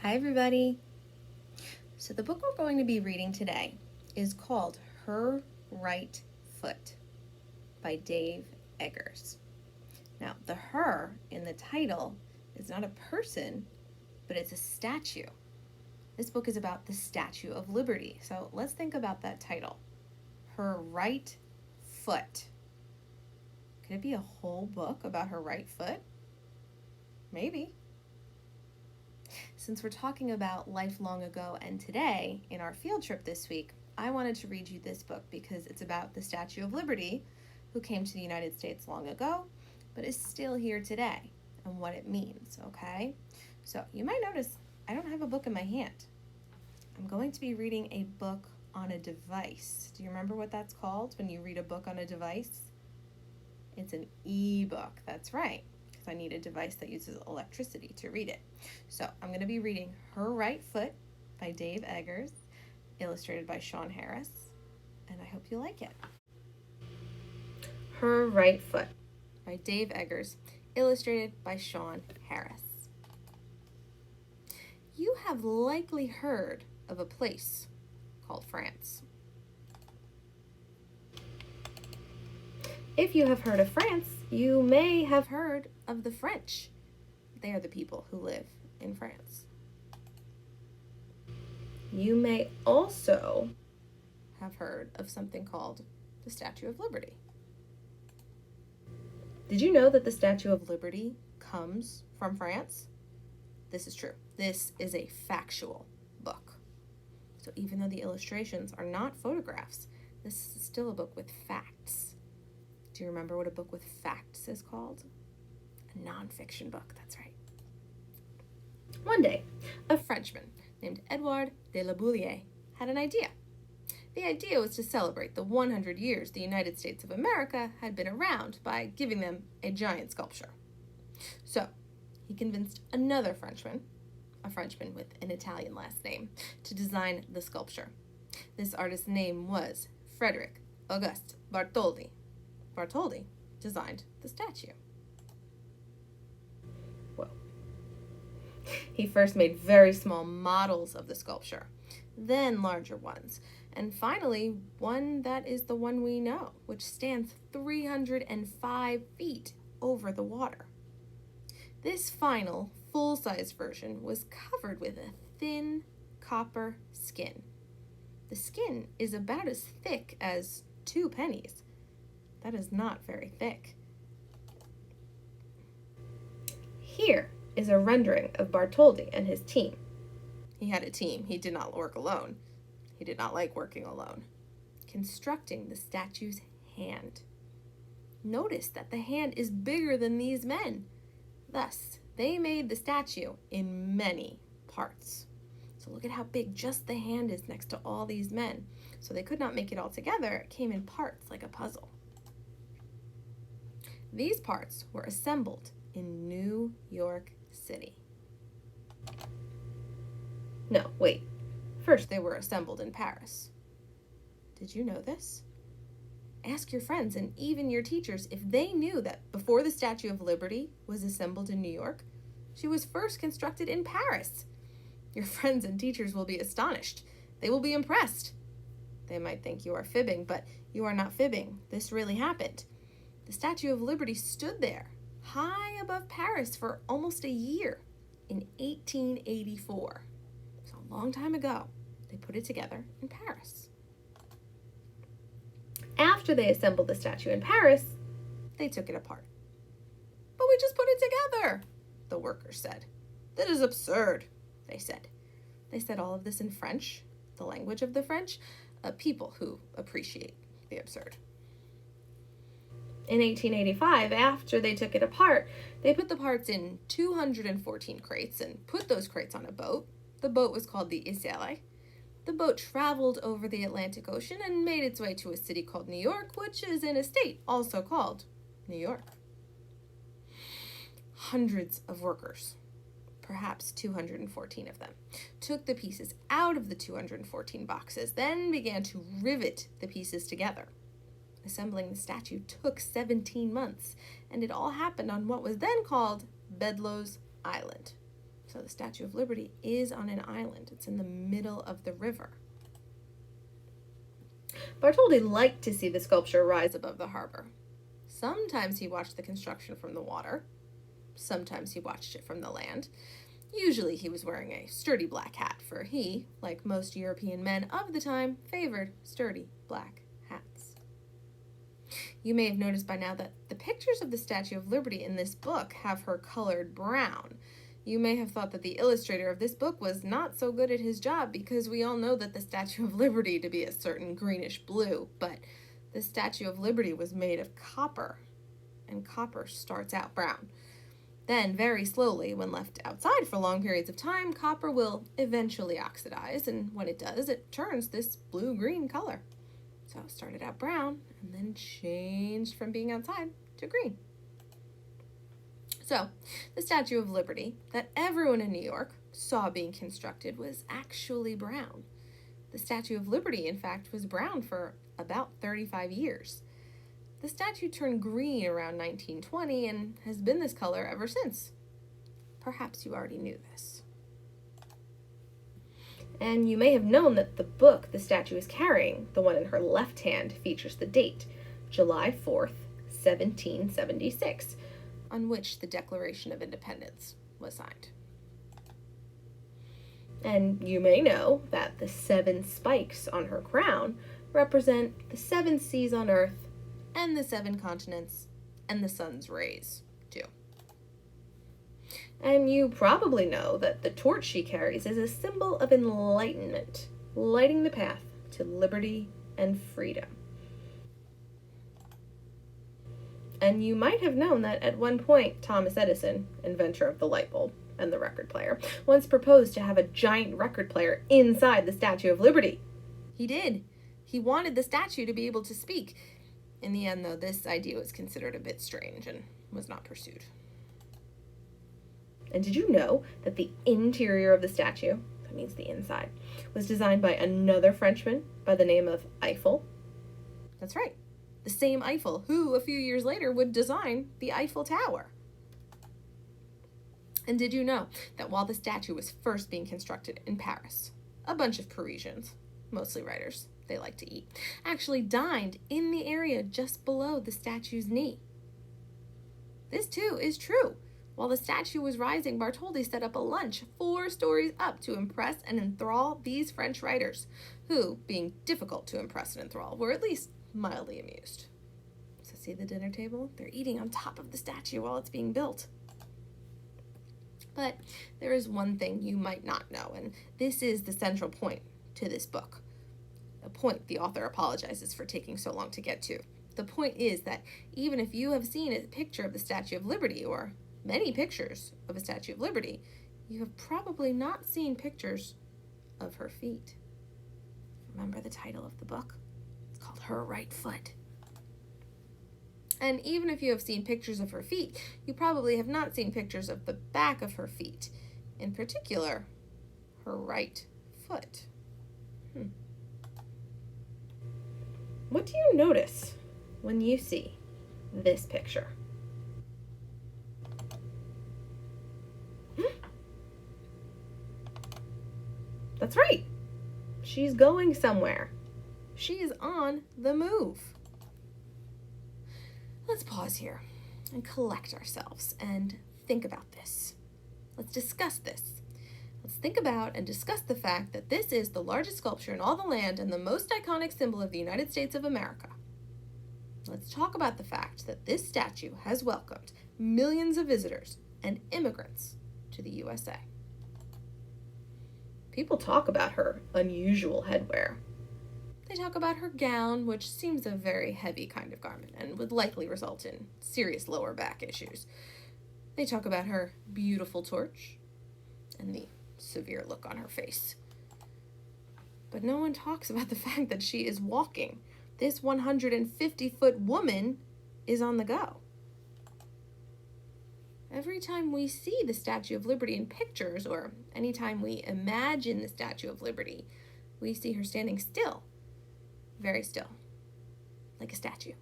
Hi, everybody. So, the book we're going to be reading today is called Her Right Foot by Dave Eggers. Now, the her in the title is not a person, but it's a statue. This book is about the Statue of Liberty. So, let's think about that title Her Right Foot. Could it be a whole book about her right foot? Maybe. Since we're talking about life long ago and today in our field trip this week, I wanted to read you this book because it's about the Statue of Liberty, who came to the United States long ago, but is still here today, and what it means, okay? So you might notice I don't have a book in my hand. I'm going to be reading a book on a device. Do you remember what that's called when you read a book on a device? It's an e-book, that's right. I need a device that uses electricity to read it. So I'm going to be reading Her Right Foot by Dave Eggers, illustrated by Sean Harris, and I hope you like it. Her Right Foot by Dave Eggers, illustrated by Sean Harris. You have likely heard of a place called France. If you have heard of France, you may have heard of the French. They are the people who live in France. You may also have heard of something called the Statue of Liberty. Did you know that the Statue of Liberty comes from France? This is true. This is a factual book. So even though the illustrations are not photographs, this is still a book with facts. Do you remember what a book with facts is called? A nonfiction book, that's right. One day, a Frenchman named Edouard de la Bouillie had an idea. The idea was to celebrate the 100 years the United States of America had been around by giving them a giant sculpture. So, he convinced another Frenchman, a Frenchman with an Italian last name, to design the sculpture. This artist's name was Frederick Auguste Bartholdi. Bartholdi designed the statue. Whoa. He first made very small models of the sculpture, then larger ones, and finally one that is the one we know, which stands 305 feet over the water. This final, full-size version was covered with a thin copper skin. The skin is about as thick as 2 pennies. That is not very thick. Here is a rendering of Bartholdi and his team. He had a team. He did not work alone. He did not like working alone. Constructing the statue's hand. Notice that the hand is bigger than these men. Thus, they made the statue in many parts. So look at how big just the hand is next to all these men. So they could not make it all together. It came in parts like a puzzle. These parts were assembled in New York City. No, wait. First, they were assembled in Paris. Did you know this? Ask your friends and even your teachers if they knew that before the Statue of Liberty was assembled in New York, she was first constructed in Paris. Your friends and teachers will be astonished. They will be impressed. They might think you are fibbing, but you are not fibbing. This really happened. The Statue of Liberty stood there, high above Paris for almost a year in 1884. So a long time ago, they put it together in Paris. After they assembled the statue in Paris, they took it apart. But we just put it together, the workers said. That is absurd, they said. They said all of this in French, the language of the French, people who appreciate the absurd. In 1885, after they took it apart, they put the parts in 214 crates and put those crates on a boat. The boat was called the Isele. The boat traveled over the Atlantic Ocean and made its way to a city called New York, which is in a state also called New York. Hundreds of workers, perhaps 214 of them, took the pieces out of the 214 boxes, then began to rivet the pieces together. Assembling the statue took 17 months, and it all happened on what was then called Bedloe's Island. So So the Statue of Liberty is on an island. It's in the middle of the river. Bartholdi liked to see the sculpture rise above the harbor. Sometimes he watched the construction from the water. Sometimes he watched it from the land. Usually he was wearing a sturdy black hat, for he, like most European men of the time, favored sturdy black hats. You may have noticed by now that the pictures of the Statue of Liberty in this book have her colored brown. You may have thought that the illustrator of this book was not so good at his job, because we all know that the Statue of Liberty to be a certain greenish blue, but the Statue of Liberty was made of copper, and copper starts out brown. Then, very slowly, when left outside for long periods of time, copper will eventually oxidize, and when it does, it turns this blue-green color. So it started out brown, and then changed from being outside to green. So, the Statue of Liberty that everyone in New York saw being constructed was actually brown. The Statue of Liberty, in fact, was brown for about 35 years. The statue turned green around 1920 and has been this color ever since. Perhaps you already knew this. And you may have known that the book the statue is carrying, the one in her left hand, features the date, July 4th, 1776, on which the Declaration of Independence was signed. And you may know that the 7 spikes on her crown represent the 7 seas on Earth and the 7 continents and the sun's rays, too. And you probably know that the torch she carries is a symbol of enlightenment, lighting the path to liberty and freedom. And you might have known that at one point, Thomas Edison, inventor of the light bulb and the record player, once proposed to have a giant record player inside the Statue of Liberty. He did. He wanted the statue to be able to speak. In the end, though, this idea was considered a bit strange and was not pursued. And did you know that the interior of the statue, that means the inside, was designed by another Frenchman by the name of Eiffel? That's right. The same Eiffel who, a few years later, would design the Eiffel Tower. And did you know that while the statue was first being constructed in Paris, a bunch of Parisians, mostly writers, they like to eat, actually dined in the area just below the statue's knee? This, too, is true. While the statue was rising, Bartholdi set up a lunch 4 stories up to impress and enthrall these French writers, who, being difficult to impress and enthrall, were at least mildly amused. So see the dinner table? They're eating on top of the statue while it's being built. But there is one thing you might not know, and this is the central point to this book. A point the author apologizes for taking so long to get to. The point is that even if you have seen a picture of the Statue of Liberty, or many pictures of a Statue of Liberty, you have probably not seen pictures of her feet. Remember the title of the book? It's called Her Right Foot. And even if you have seen pictures of her feet, you probably have not seen pictures of the back of her feet. In particular, her right foot. What do you notice when you see this picture? That's right. She's going somewhere. She is on the move. Let's pause here and collect ourselves and think about this. Let's discuss this. Let's think about and discuss the fact that this is the largest sculpture in all the land and the most iconic symbol of the United States of America. Let's talk about the fact that this statue has welcomed millions of visitors and immigrants to the USA. People talk about her unusual headwear. They talk about her gown, which seems a very heavy kind of garment and would likely result in serious lower back issues. They talk about her beautiful torch and the severe look on her face. But no one talks about the fact that she is walking. This 150-foot woman is on the go. Every time we see the Statue of Liberty in pictures, or anytime we imagine the Statue of Liberty, we see her standing still. Very still, like a statue.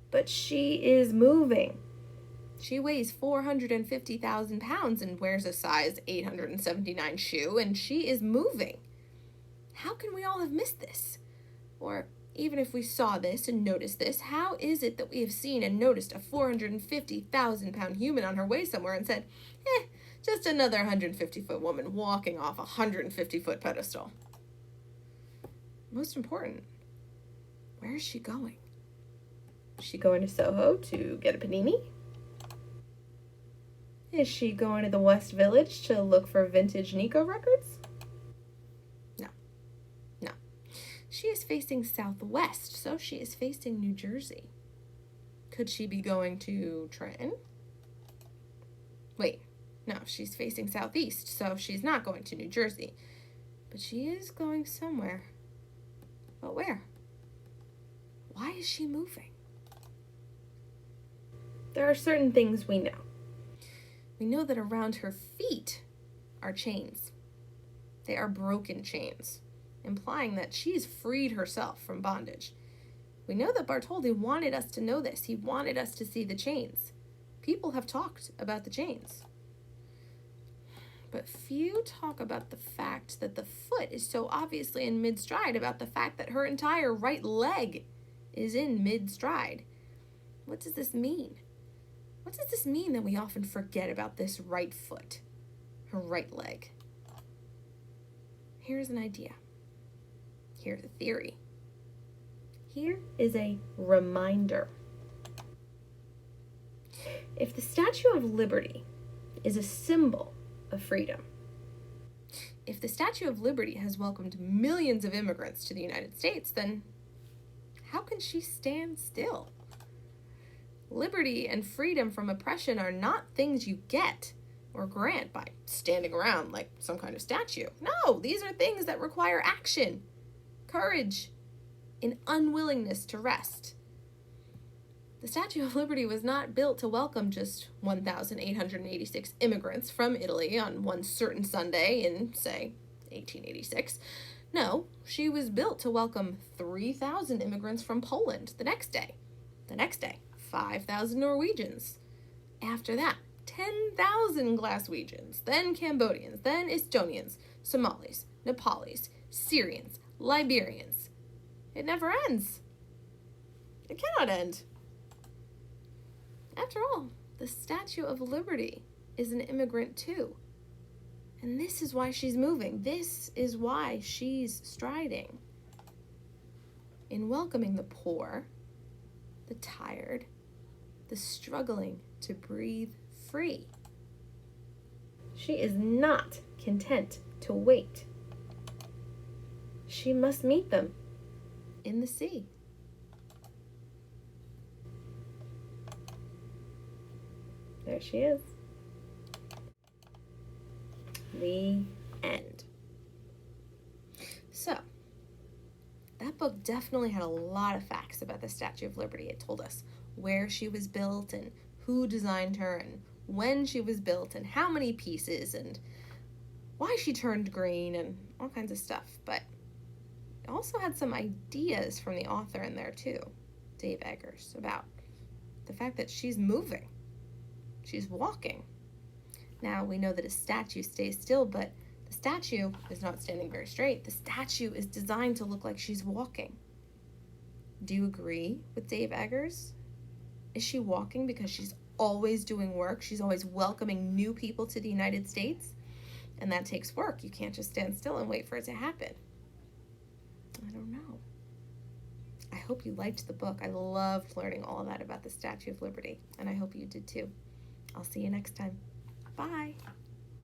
But she is moving. She weighs 450,000 pounds and wears a size 879 shoe, and she is moving. How can we all have missed this? Or even if we saw this and noticed this, how is it that we have seen and noticed a 450,000-pound human on her way somewhere and said, just another 150-foot woman walking off a 150-foot pedestal? Most important, where is she going? Is she going to Soho to get a panini? Is she going to the West Village to look for vintage Nico records? No. She is facing southwest, so she is facing New Jersey. Could she be going to Trenton? Wait, no, she's facing southeast, so she's not going to New Jersey. But she is going somewhere. But where? Why is she moving? There are certain things we know. We know that around her feet are chains. They are broken chains, implying that she's freed herself from bondage. We know that Bartholdi wanted us to know this. He wanted us to see the chains. People have talked about the chains. But few talk about the fact that the foot is so obviously in mid-stride, about the fact that her entire right leg is in mid-stride. What does this mean? What does this mean that we often forget about this right foot, her right leg? Here's an idea. Here's a theory. Here is a reminder. If the Statue of Liberty is a symbol of freedom, if the Statue of Liberty has welcomed millions of immigrants to the United States, then how can she stand still? Liberty and freedom from oppression are not things you get or grant by standing around like some kind of statue. No, these are things that require action, courage, and unwillingness to rest. The Statue of Liberty was not built to welcome just 1,886 immigrants from Italy on one certain Sunday in, say, 1886. No, she was built to welcome 3,000 immigrants from Poland the next day. The next day, 5,000 Norwegians. After that, 10,000 Glaswegians, then Cambodians, then Estonians, Somalis, Nepalis, Syrians, Liberians. It never ends. It cannot end. After all, the Statue of Liberty is an immigrant too. And this is why she's moving. This is why she's striding. In welcoming the poor, the tired, the struggling to breathe free. She is not content to wait. She must meet them in the sea. There she is. The end. So, that book definitely had a lot of facts about the Statue of Liberty. It told us where she was built and who designed her and when she was built and how many pieces and why she turned green and all kinds of stuff. But it also had some ideas from the author in there too, Dave Eggers, about the fact that she's moving. She's walking. Now, we know that a statue stays still, but the statue is not standing very straight. The statue is designed to look like she's walking. Do you agree with Dave Eggers? Is she walking because she's always doing work? She's always welcoming new people to the United States? And that takes work. You can't just stand still and wait for it to happen. I don't know. I hope you liked the book. I loved learning all of that about the Statue of Liberty, and I hope you did too. I'll see you next time. Bye.